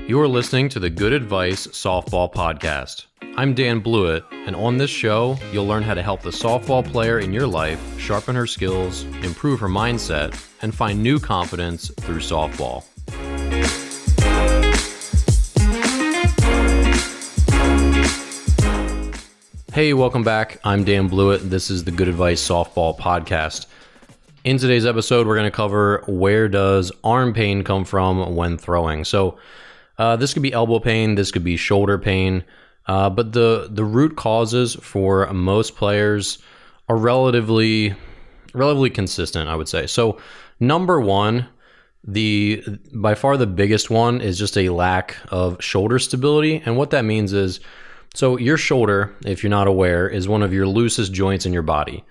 You're listening to the Good Advice Softball Podcast. I'm Dan Blewett, and on this show, you'll learn how to help the softball player in your life sharpen her skills, improve her mindset, and find new confidence through softball. Hey, welcome back. I'm Dan Blewett. This is the Good Advice Softball Podcast. In today's episode, we're going to cover where does arm pain come from when throwing. So this could be elbow pain, this could be shoulder pain, but the root causes for most players are relatively consistent, I would say. So number one, by far the biggest one is just a lack of shoulder stability. And what that means is, so your shoulder, if you're not aware, is one of your loosest joints in your body.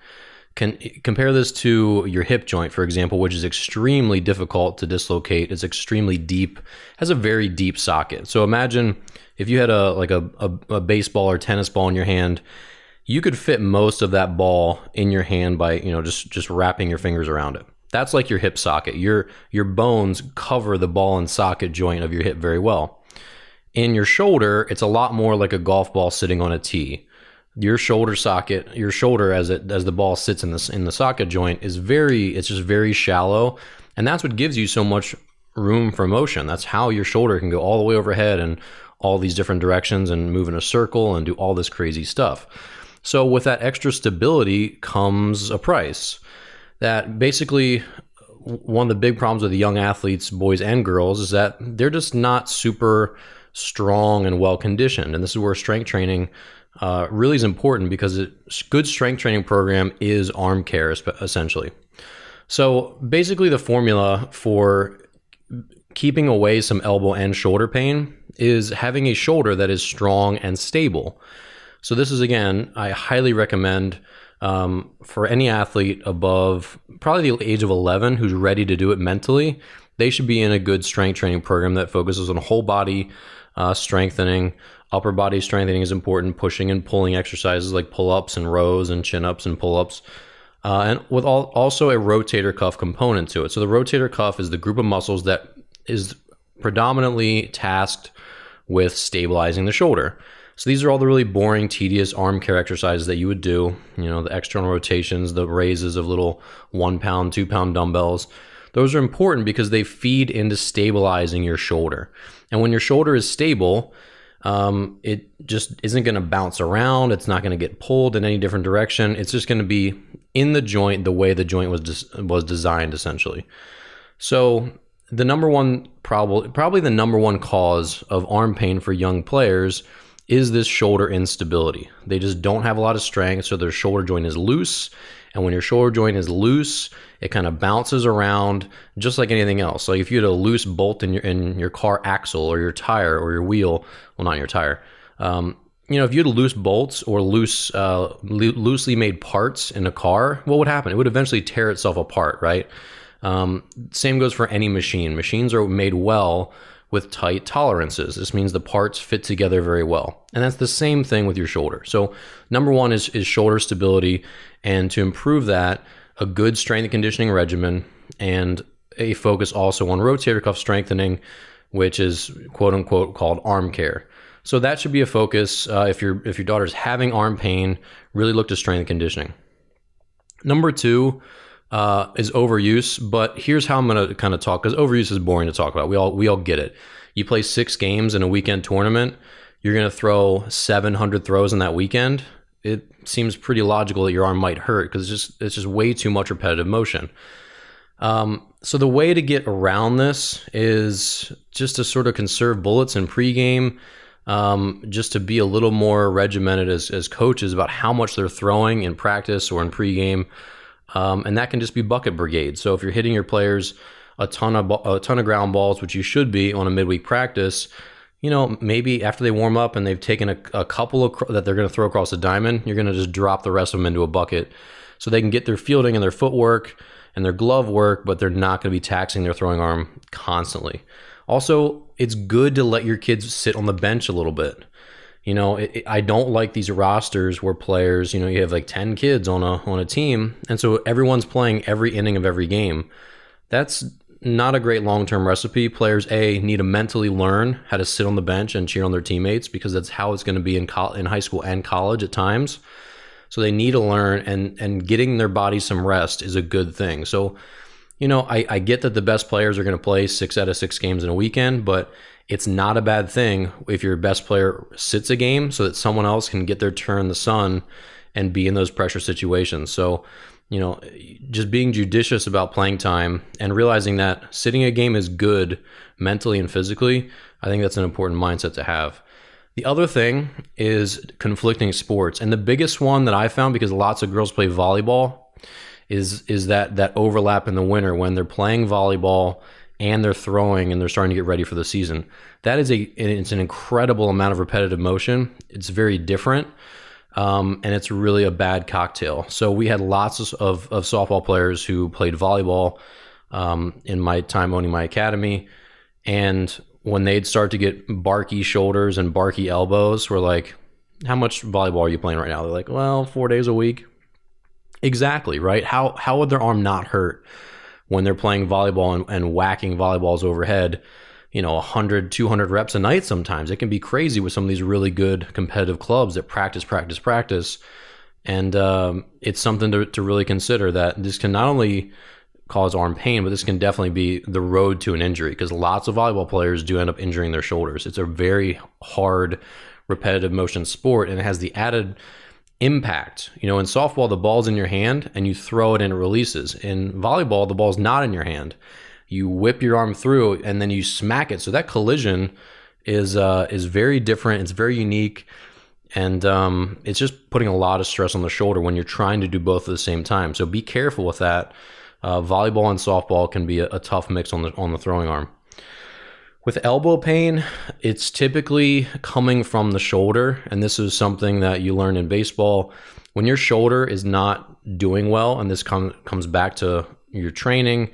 Compare this to your hip joint, for example, which is extremely difficult to dislocate. It's extremely deep, has a very deep socket. So imagine if you had a baseball or tennis ball in your hand, you could fit most of that ball in your hand by just wrapping your fingers around it. That's like your hip socket. Your bones cover the ball and socket joint of your hip very well. In your shoulder, it's a lot more like a golf ball sitting on a tee. Your shoulder socket, as the ball sits in the socket joint it's just very shallow, and that's what gives you so much room for motion. That's how your shoulder can go all the way overhead and all these different directions and move in a circle and do all this crazy stuff. So with that extra stability comes a price. That basically, one of the big problems with the young athletes, boys and girls, is that they're just not super strong and well conditioned, and this is where strength training really is important, because a good strength training program is arm care, essentially. So basically the formula for keeping away some elbow and shoulder pain is having a shoulder that is strong and stable. So this is, again, I highly recommend for any athlete above probably the age of 11 who's ready to do it mentally. They should be in a good strength training program that focuses on whole body strengthening. Upper body strengthening is important, pushing and pulling exercises like pull-ups and rows and chin-ups and pull-ups, and with also a rotator cuff component to it. So the rotator cuff is the group of muscles that is predominantly tasked with stabilizing the shoulder. So these are all the really boring, tedious arm care exercises that you would do, the external rotations, the raises of little 1 pound, 2 pound dumbbells. Those are important because they feed into stabilizing your shoulder. And when your shoulder is stable, it just isn't going to bounce around. It's not going to get pulled in any different direction. It's just going to be in the joint the way the joint was designed, essentially. So the number one probably the number one cause of arm pain for young players is this shoulder instability. They just don't have a lot of strength, so their shoulder joint is loose. And when your shoulder joint is loose, it kind of bounces around just like anything else. So if you had a loose bolt in your car axle or your tire or your wheel, well, not your tire, if you had loose bolts or loosely made parts in a car, what would happen? It would eventually tear itself apart, right? Same goes for any machine. Machines are made well with tight tolerances. This means the parts fit together very well. And that's the same thing with your shoulder. So number one is shoulder stability. And to improve that, a good strength and conditioning regimen and a focus also on rotator cuff strengthening, which is quote unquote called arm care. So that should be a focus. If your daughter's having arm pain, really look to strength and conditioning. Number two is overuse, but here's how I'm going to kind of talk, because overuse is boring to talk about. We all get it. You play 6 games in a weekend tournament, you're going to throw 700 throws in that weekend. It seems pretty logical that your arm might hurt because it's just way too much repetitive motion. So the way to get around this is just to sort of conserve bullets in pregame, just to be a little more regimented as coaches about how much they're throwing in practice or in pregame. And that can just be bucket brigade. So if you're hitting your players a ton of ground balls, which you should be on a midweek practice, maybe after they warm up and they've taken a couple that they're going to throw across the diamond, you're going to just drop the rest of them into a bucket so they can get their fielding and their footwork and their glove work, but they're not going to be taxing their throwing arm constantly. Also, it's good to let your kids sit on the bench a little bit. I don't like these rosters where players, you have like 10 kids on a team, and so everyone's playing every inning of every game. That's not a great long-term recipe. Players need to mentally learn how to sit on the bench and cheer on their teammates, because that's how it's going to be in high school and college at times. So they need to learn, and getting their body some rest is a good thing. So, I get that the best players are going to play 6 out of 6 games in a weekend, but it's not a bad thing if your best player sits a game so that someone else can get their turn in the sun and be in those pressure situations. So, just being judicious about playing time and realizing that sitting a game is good mentally and physically, I think that's an important mindset to have. The other thing is conflicting sports. And the biggest one that I found, because lots of girls play volleyball, is that overlap in the winter when they're playing volleyball and they're throwing and they're starting to get ready for the season. That is it's an incredible amount of repetitive motion. It's very different. And it's really a bad cocktail. So we had lots of softball players who played volleyball in my time owning my academy. And when they'd start to get barky shoulders and barky elbows, we're like, how much volleyball are you playing right now? They're like, well, 4 days a week. Exactly, right? How would their arm not hurt when they're playing volleyball and whacking volleyballs overhead, 100, 200 reps a night sometimes? It can be crazy with some of these really good competitive clubs that practice. And it's something to really consider, that this can not only cause arm pain, but this can definitely be the road to an injury, because lots of volleyball players do end up injuring their shoulders. It's a very hard, repetitive motion sport, and it has the added impact. In softball, the ball's in your hand and you throw it and it releases. In volleyball, the ball's not in your hand. You whip your arm through and then you smack it. So that collision is very different. It's very unique. And it's just putting a lot of stress on the shoulder when you're trying to do both at the same time. So be careful with that. Volleyball and softball can be a tough mix on the throwing arm. With elbow pain, it's typically coming from the shoulder, and this is something that you learn in baseball. When your shoulder is not doing well, and this comes back to your training,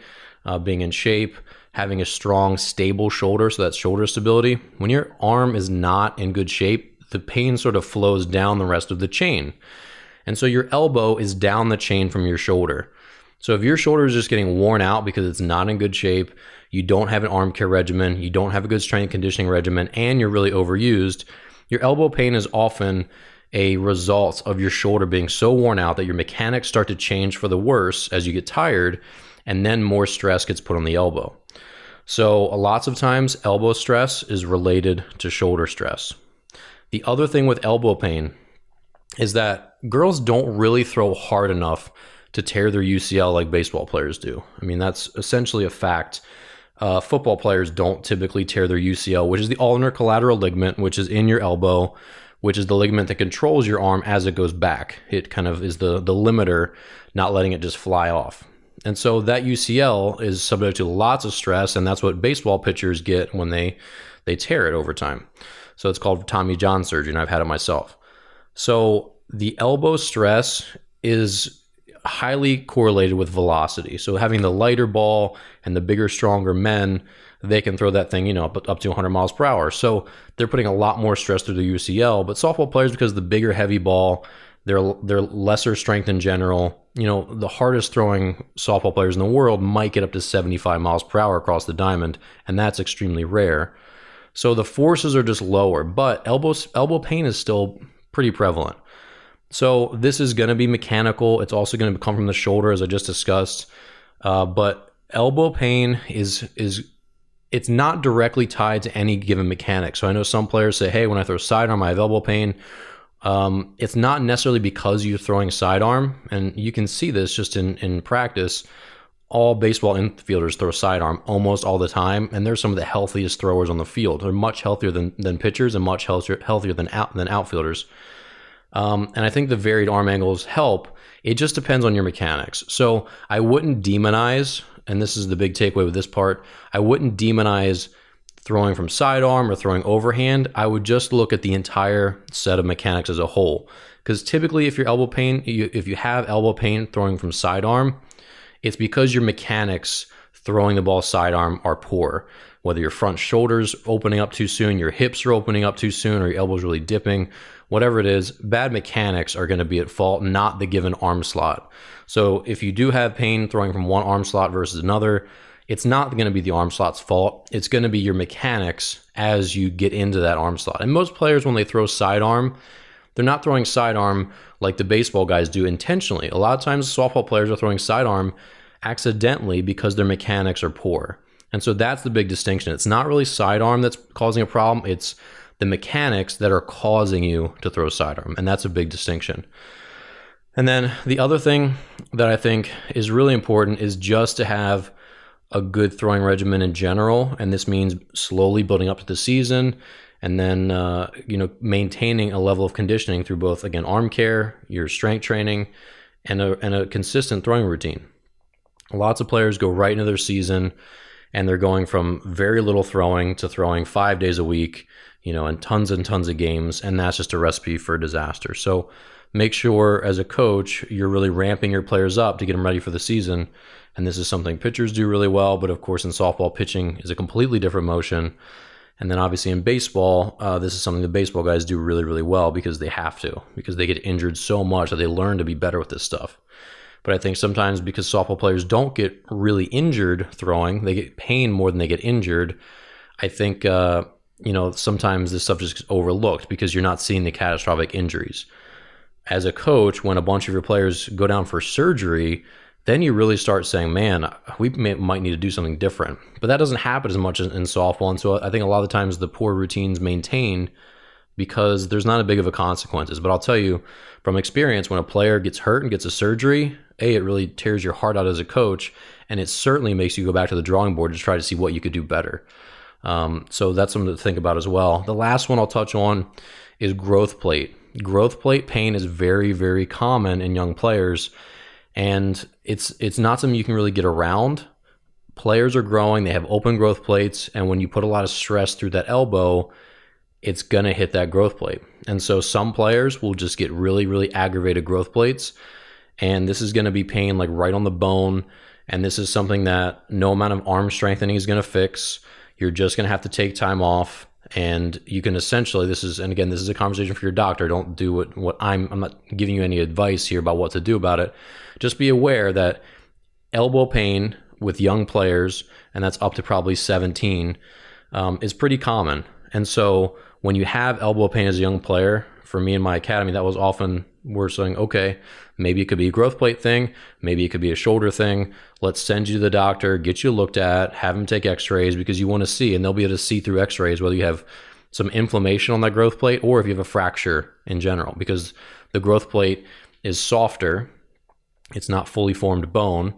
being in shape, having a strong, stable shoulder, so that's shoulder stability. When your arm is not in good shape, the pain sort of flows down the rest of the chain. And so your elbow is down the chain from your shoulder. So if your shoulder is just getting worn out because it's not in good shape, you don't have an arm care regimen, you don't have a good strength and conditioning regimen, and you're really overused, your elbow pain is often a result of your shoulder being so worn out that your mechanics start to change for the worse as you get tired, and then more stress gets put on the elbow. So lots of times elbow stress is related to shoulder stress. The other thing with elbow pain is that girls don't really throw hard enough to tear their UCL like baseball players do. I mean, that's essentially a fact. Football players don't typically tear their UCL, which is the ulnar collateral ligament, which is in your elbow, which is the ligament that controls your arm as it goes back. It kind of is the limiter, not letting it just fly off. And so that UCL is subject to lots of stress, and that's what baseball pitchers get when they tear it over time. So it's called Tommy John surgery, and I've had it myself. So the elbow stress is highly correlated with velocity. So having the lighter ball and the bigger, stronger men, they can throw that thing, up to 100 miles per hour. So they're putting a lot more stress through the UCL. But softball players, because of the bigger, heavy ball, they're lesser strength in general. The hardest throwing softball players in the world might get up to 75 miles per hour across the diamond, and that's extremely rare. So the forces are just lower, but elbow pain is still pretty prevalent. So this is going to be mechanical. It's also going to come from the shoulder, as I just discussed. But elbow pain it's not directly tied to any given mechanic. So I know some players say, hey, when I throw sidearm, I have elbow pain. It's not necessarily because you're throwing sidearm. And you can see this just in practice. All baseball infielders throw sidearm almost all the time. And they're some of the healthiest throwers on the field. They're much healthier than pitchers and much healthier than outfielders. And I think the varied arm angles help. It just depends on your mechanics. So I wouldn't demonize, and this is the big takeaway with this part, I wouldn't demonize throwing from sidearm or throwing overhand. I would just look at the entire set of mechanics as a whole. Because typically if you have elbow pain throwing from sidearm, it's because your mechanics throwing the ball sidearm are poor. Whether your front shoulder's opening up too soon, your hips are opening up too soon, or your elbow's really dipping, whatever it is, bad mechanics are going to be at fault, not the given arm slot. So if you do have pain throwing from one arm slot versus another, it's not going to be the arm slot's fault. It's going to be your mechanics as you get into that arm slot. And most players, when they throw sidearm, they're not throwing sidearm like the baseball guys do intentionally. A lot of times softball players are throwing sidearm accidentally because their mechanics are poor. And so that's the big distinction. It's not really sidearm that's causing a problem. It's the mechanics that are causing you to throw sidearm. And that's a big distinction. And then the other thing that I think is really important is just to have a good throwing regimen in general. And this means slowly building up to the season and then, maintaining a level of conditioning through both, again, arm care, your strength training, and a consistent throwing routine. Lots of players go right into their season and they're going from very little throwing to throwing 5 days a week, and tons of games. And that's just a recipe for disaster. So make sure as a coach, you're really ramping your players up to get them ready for the season. And this is something pitchers do really well. But of course, in softball, pitching is a completely different motion. And then obviously in baseball, this is something the baseball guys do really, really well because they have to, because they get injured so much that they learn to be better with this stuff. But I think sometimes because softball players don't get really injured throwing, they get pain more than they get injured. I think, sometimes this stuff just gets overlooked because you're not seeing the catastrophic injuries. As a coach, when a bunch of your players go down for surgery, then you really start saying, man, we might need to do something different. But that doesn't happen as much in softball. And so I think a lot of the times the poor routines maintain because there's not a big of a consequences. But I'll tell you from experience, when a player gets hurt and gets a surgery, it really tears your heart out as a coach. And it certainly makes you go back to the drawing board to try to see what you could do better. So that's something to think about as well. The last one I'll touch on is growth plate. Growth plate pain is very, very common in young players. And it's not something you can really get around. Players are growing, they have open growth plates, and when you put a lot of stress through that elbow, it's going to hit that growth plate. And so some players will just get really, really aggravated growth plates, and this is going to be pain like right on the bone, and this is something that no amount of arm strengthening is going to fix. You're just going to have to take time off, and you can essentially, this is a conversation for your doctor. Don't do what I'm not giving you any advice here about what to do about it. Just be aware that elbow pain with young players, and that's up to probably 17, is pretty common. And so when you have elbow pain as a young player, for me in my academy, that was often we're saying, okay, maybe it could be a growth plate thing, maybe it could be a shoulder thing. Let's send you to the doctor, get you looked at, have them take x-rays because you want to see, and they'll be able to see through x-rays whether you have some inflammation on that growth plate or if you have a fracture in general, because the growth plate is softer. It's not fully formed bone.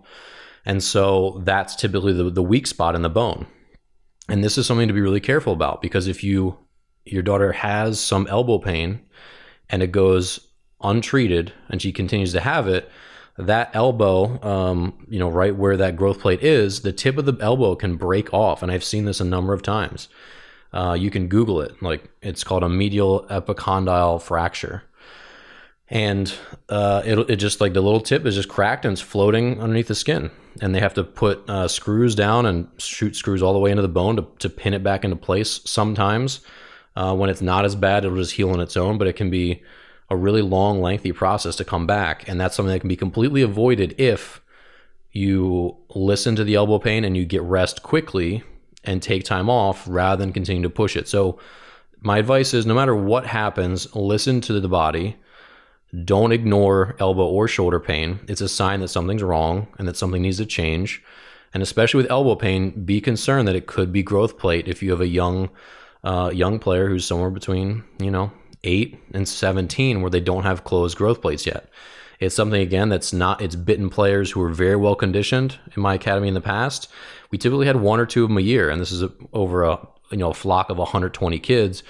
And so that's typically the weak spot in the bone. And this is something to be really careful about, because if your daughter has some elbow pain and it goes untreated and she continues to have it, that elbow, right where that growth plate is, the tip of the elbow can break off. And I've seen this a number of times. You can Google it. Like, it's called a medial epicondyle fracture. And it just, like, the little tip is just cracked and it's floating underneath the skin. And they have to put screws down and shoot screws all the way into the bone to pin it back into place. Sometimes when it's not as bad, it'll just heal on its own, but it can be a really long, lengthy process to come back. And that's something that can be completely avoided if you listen to the elbow pain and you get rest quickly and take time off rather than continue to push it. So my advice is, no matter what happens, listen to the body. Don't ignore elbow or shoulder pain. It's a sign that something's wrong and that something needs to change. And especially with elbow pain, be concerned that it could be growth plate if you have a young player who's somewhere between, 8 and 17 where they don't have closed growth plates yet. It's something, again, it's bitten players who are very well conditioned. In my academy in the past, we typically had 1 or 2 of them a year. And this is over a flock of 120 kids.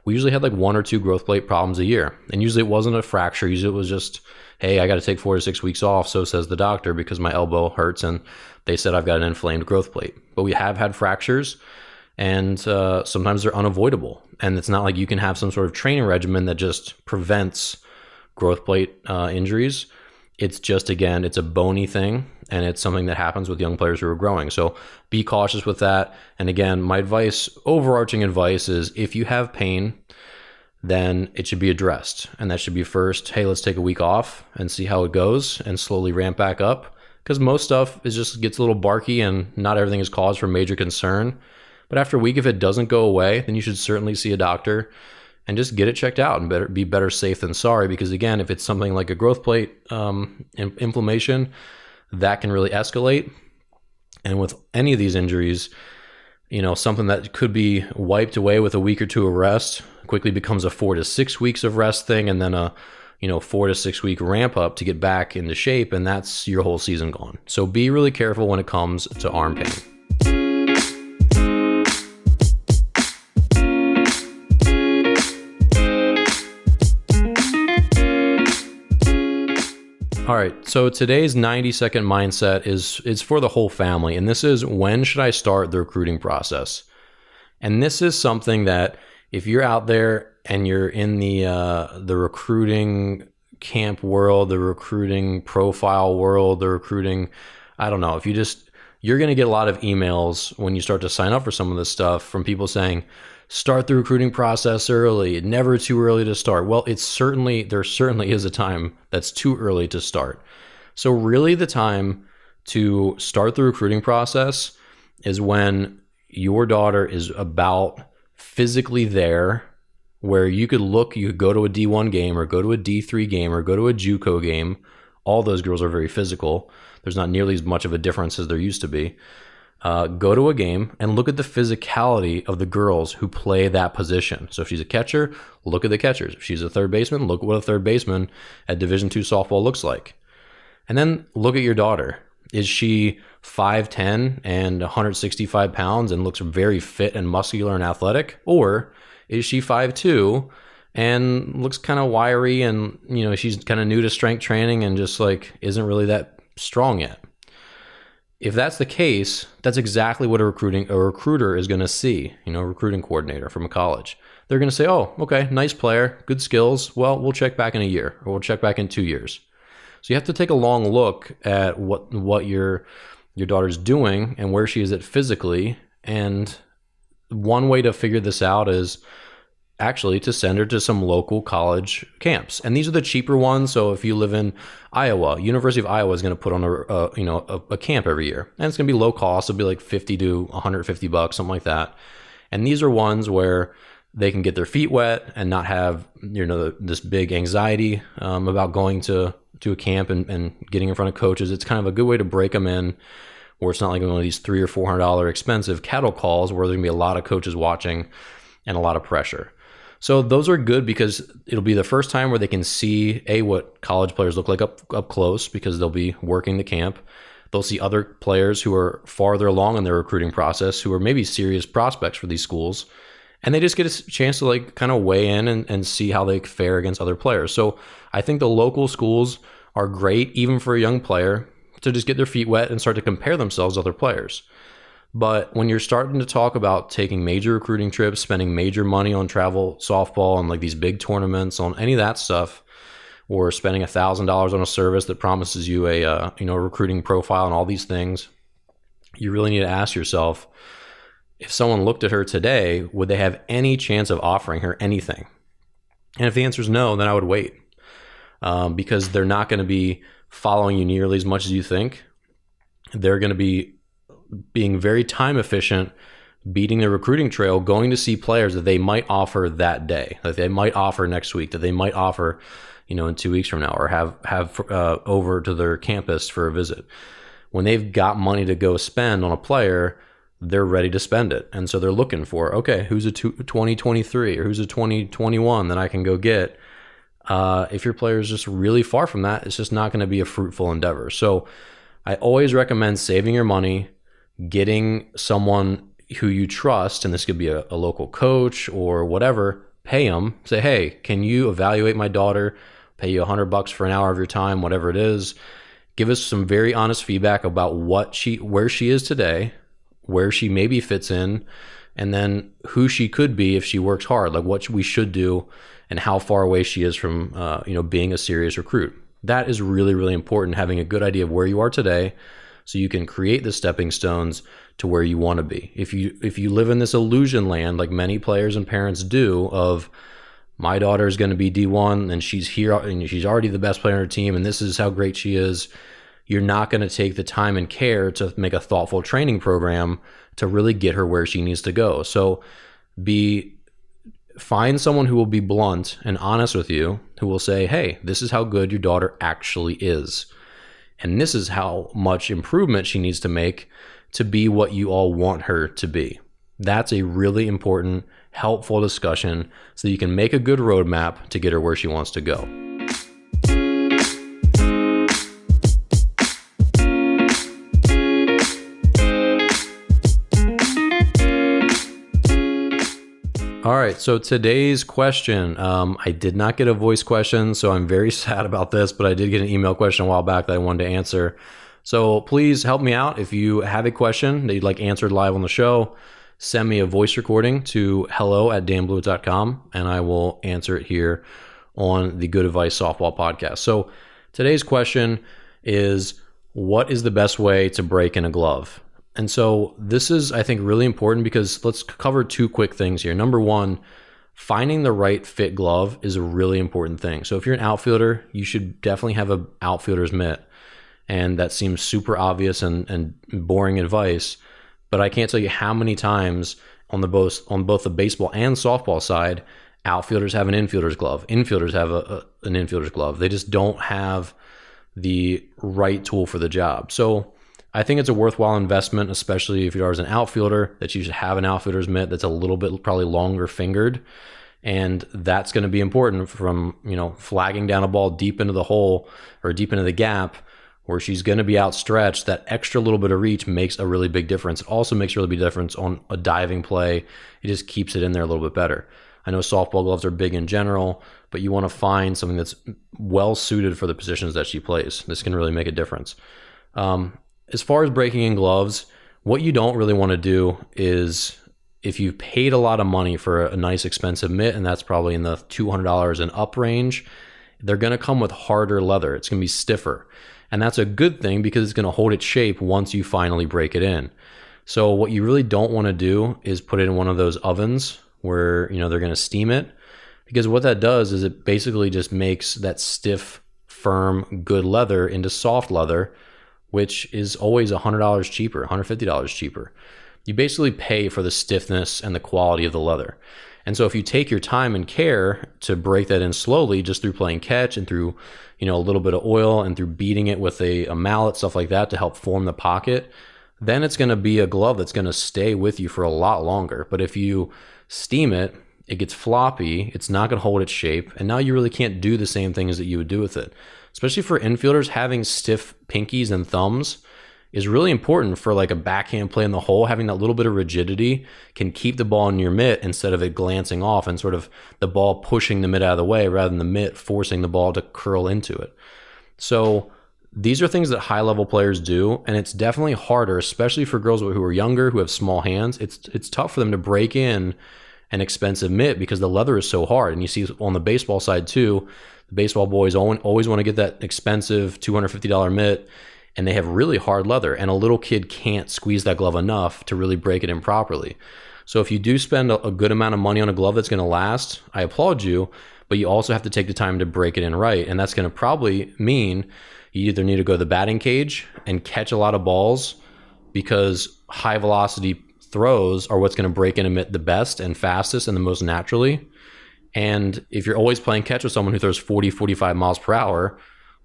We usually had like 1 or 2 growth plate problems a year. And usually it wasn't a fracture. Usually it was just, hey, I got to take 4 to 6 weeks off. So says the doctor, because my elbow hurts. And they said I've got an inflamed growth plate. But we have had fractures, and sometimes they're unavoidable. And it's not like you can have some sort of training regimen that just prevents growth plate injuries. It's just, again, it's a bony thing, and it's something that happens with young players who are growing. So be cautious with that. And again, my overarching advice is, if you have pain, then it should be addressed. And that should be first, hey, let's take a week off and see how it goes and slowly ramp back up. because most stuff is just gets a little barky and not everything is cause for major concern. But after a week, if it doesn't go away, then you should certainly see a doctor and just get it checked out, and be better safe than sorry. Because again, if it's something like a growth plate inflammation, that can really escalate. And with any of these injuries, something that could be wiped away with a week or two of rest quickly becomes a 4 to 6 weeks of rest thing, and then a 4 to 6 week ramp up to get back into shape, and that's your whole season gone. So be really careful when it comes to arm pain. All right, so today's 90-second mindset is for the whole family, and this is, when should I start the recruiting process? And this is something that if you're out there and you're in the recruiting camp world, the recruiting profile world, the recruiting, I don't know, you're going to get a lot of emails when you start to sign up for some of this stuff from people saying, start the recruiting process early, never too early to start. Well, there certainly is a time that's too early to start. So really the time to start the recruiting process is when your daughter is about physically there, where you could go to a D1 game or go to a D3 game or go to a JUCO game. All those girls are very physical. There's not nearly as much of a difference as there used to be. Go to a game and look at the physicality of the girls who play that position. So if she's a catcher, look at the catchers. If she's a third baseman, look at what a third baseman at Division II softball looks like. And then look at your daughter. Is she 5'10" and 165 pounds and looks very fit and muscular and athletic? Or is she 5'2" and looks kind of wiry and, she's kind of new to strength training and just isn't really that strong yet? If that's the case, that's exactly what a recruiter is going to see, a recruiting coordinator from a college. They're going to say, oh, okay, nice player, good skills. Well, we'll check back in a year, or we'll check back in 2 years. So you have to take a long look at what your daughter's doing and where she is at physically. And one way to figure this out is actually to send her to some local college camps. And these are the cheaper ones. So if you live in Iowa, University of Iowa is going to put on a camp every year. And it's going to be low cost. It'll be like $50 to $150, something like that. And these are ones where they can get their feet wet and not have, this big anxiety about going to a camp and getting in front of coaches. It's kind of a good way to break them in, where it's not like one of these $300 or $400 expensive cattle calls where there's going to be a lot of coaches watching and a lot of pressure. So those are good because it'll be the first time where they can see what college players look like up close, because they'll be working the camp. They'll see other players who are farther along in their recruiting process, who are maybe serious prospects for these schools. And they just get a chance to kind of weigh in and see how they fare against other players. So I think the local schools are great, even for a young player, to just get their feet wet and start to compare themselves to other players. But when you're starting to talk about taking major recruiting trips, spending major money on travel softball and these big tournaments, on any of that stuff, or spending $1,000 on a service that promises you a recruiting profile and all these things, you really need to ask yourself, if someone looked at her today, would they have any chance of offering her anything? And if the answer is no, then I would wait, because they're not going to be following you nearly as much as you think. They're going to be being very time efficient, beating the recruiting trail, going to see players that they might offer that day, that they might offer next week, that they might offer, in 2 weeks from now, or have over to their campus for a visit. When they've got money to go spend on a player, they're ready to spend it. And so they're looking for, okay, who's a 2023 or who's a 2021 that I can go get? If your player is just really far from that, it's just not going to be a fruitful endeavor. So I always recommend saving your money, getting someone who you trust, and this could be a local coach or whatever. Pay them, say, hey, can you evaluate my daughter? Pay you $100 for an hour of your time, whatever it is. Give us some very honest feedback about where she is today, where she maybe fits in, and then who she could be if she works hard, like what we should do and how far away she is from being a serious recruit. That is really, really important, having a good idea of where you are today, so you can create the stepping stones to where you want to be. If you live in this illusion land, like many players and parents do, of my daughter is going to be D1 and she's here and she's already the best player on her team and this is how great she is, you're not going to take the time and care to make a thoughtful training program to really get her where she needs to go. So find someone who will be blunt and honest with you, who will say, hey, this is how good your daughter actually is. And this is how much improvement she needs to make to be what you all want her to be. That's a really important, helpful discussion so that you can make a good roadmap to get her where she wants to go. All right, so today's question, I did not get a voice question, so I'm very sad about this, but I did get an email question a while back that I wanted to answer. So please help me out. If you have a question that you'd like answered live on the show, send me a voice recording to hello@danblewett.com, and I will answer it here on the Good Advice Softball podcast. So today's question is, what is the best way to break in a glove? And so this is, I think, really important because let's cover two quick things here. Number one, finding the right fit glove is a really important thing. So if you're an outfielder, you should definitely have an outfielder's mitt. And that seems super obvious and boring advice, but I can't tell you how many times on both the baseball and softball side, outfielders have an infielder's glove. Infielders have an infielder's glove. They just don't have the right tool for the job. So I think it's a worthwhile investment, especially if you are as an outfielder, that you should have an outfielder's mitt that's a little bit probably longer fingered. And that's going to be important from, flagging down a ball deep into the hole or deep into the gap where she's going to be outstretched. That extra little bit of reach makes a really big difference. It also makes a really big difference on a diving play. It just keeps it in there a little bit better. I know softball gloves are big in general, but you want to find something that's well suited for the positions that she plays. This can really make a difference. As far as breaking in gloves, what you don't really want to do is, if you've paid a lot of money for a nice expensive mitt, and that's probably in the $200 and up range, they're going to come with harder leather. It's going to be stiffer. And that's a good thing because it's going to hold its shape once you finally break it in. So what you really don't want to do is put it in one of those ovens where, they're going to steam it, because what that does is it basically just makes that stiff, firm, good leather into soft leather, which is always $100 cheaper, $150 cheaper. You basically pay for the stiffness and the quality of the leather. And so if you take your time and care to break that in slowly, just through playing catch and through, a little bit of oil and through beating it with a mallet, stuff like that to help form the pocket, then it's going to be a glove that's going to stay with you for a lot longer. But if you steam it, it gets floppy, it's not going to hold its shape, and now you really can't do the same things that you would do with it. Especially for infielders, having stiff pinkies and thumbs is really important for like a backhand play in the hole. Having that little bit of rigidity can keep the ball in your mitt instead of it glancing off and sort of the ball pushing the mitt out of the way rather than the mitt forcing the ball to curl into it. So these are things that high-level players do, and it's definitely harder, especially for girls who are younger, who have small hands. It's tough for them to break in an expensive mitt because the leather is so hard. And you see on the baseball side too, the baseball boys always want to get that expensive $250 mitt, and they have really hard leather, and a little kid can't squeeze that glove enough to really break it in properly. So if you do spend a good amount of money on a glove that's going to last, I applaud you, but you also have to take the time to break it in right. And that's going to probably mean you either need to go to the batting cage and catch a lot of balls, because high velocity throws are what's going to break in a mitt the best and fastest and the most naturally. And if you're always playing catch with someone who throws 40, 45 miles per hour,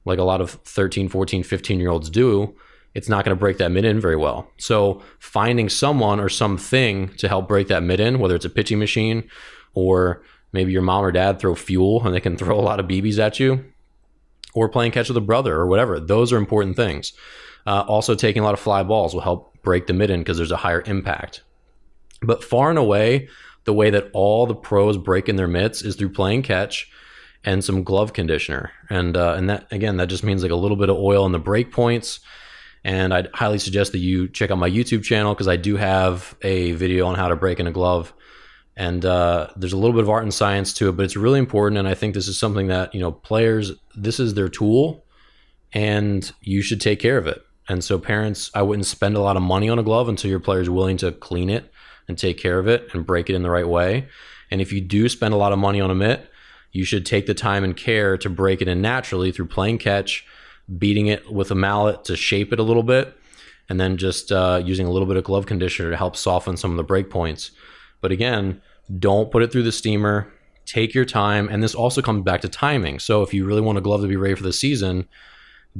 like a lot of 13, 14, 15-year-olds do, it's not going to break that mitt in very well. So finding someone or something to help break that mitt in, whether it's a pitching machine or maybe your mom or dad throw fuel and they can throw a lot of BBs at you, or playing catch with a brother or whatever, those are important things. Also, taking a lot of fly balls will help break the mitt in because there's a higher impact. But far and away, the way that all the pros break in their mitts is through playing catch and some glove conditioner. And that, again, that just means like a little bit of oil in the break points. And I'd highly suggest that you check out my YouTube channel, because I do have a video on how to break in a glove. And there's a little bit of art and science to it, but it's really important. And I think this is something that, players, this is their tool, and you should take care of it. And so parents, I wouldn't spend a lot of money on a glove until your player is willing to clean it and take care of it and break it in the right way. And if you do spend a lot of money on a mitt, you should take the time and care to break it in naturally through playing catch, beating it with a mallet to shape it a little bit, and then just using a little bit of glove conditioner to help soften some of the break points. But again, don't put it through the steamer. Take your time. And this also comes back to timing. So if you really want a glove to be ready for the season,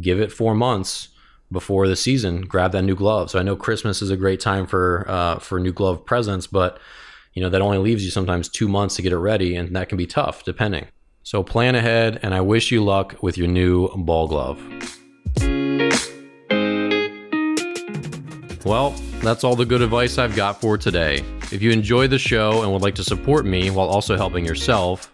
give it 4 months before the season. Grab that new glove. So I know Christmas is a great time for new glove presents, but that only leaves you sometimes 2 months to get it ready, and that can be tough depending. So plan ahead, and I wish you luck with your new ball glove. Well, that's all the good advice I've got for today. If you enjoyed the show and would like to support me while also helping yourself,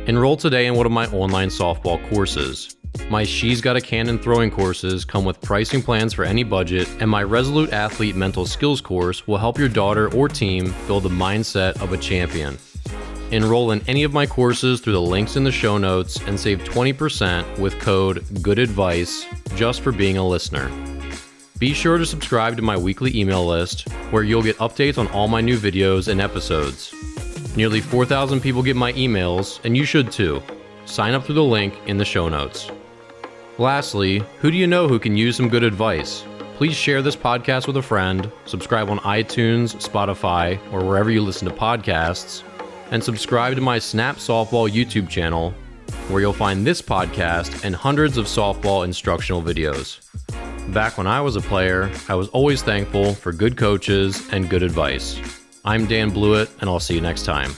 enroll today in one of my online softball courses. My She's Got a Cannon throwing courses come with pricing plans for any budget, and my Resolute Athlete Mental Skills course will help your daughter or team build the mindset of a champion. Enroll in any of my courses through the links in the show notes and save 20% with code GOODADVICE just for being a listener. Be sure to subscribe to my weekly email list where you'll get updates on all my new videos and episodes. Nearly 4,000 people get my emails, and you should too. Sign up through the link in the show notes. Lastly, who do you know who can use some good advice? Please share this podcast with a friend, subscribe on iTunes, Spotify, or wherever you listen to podcasts, and subscribe to my Snap Softball YouTube channel, where you'll find this podcast and hundreds of softball instructional videos. Back when I was a player, I was always thankful for good coaches and good advice. I'm Dan Blewett, and I'll see you next time.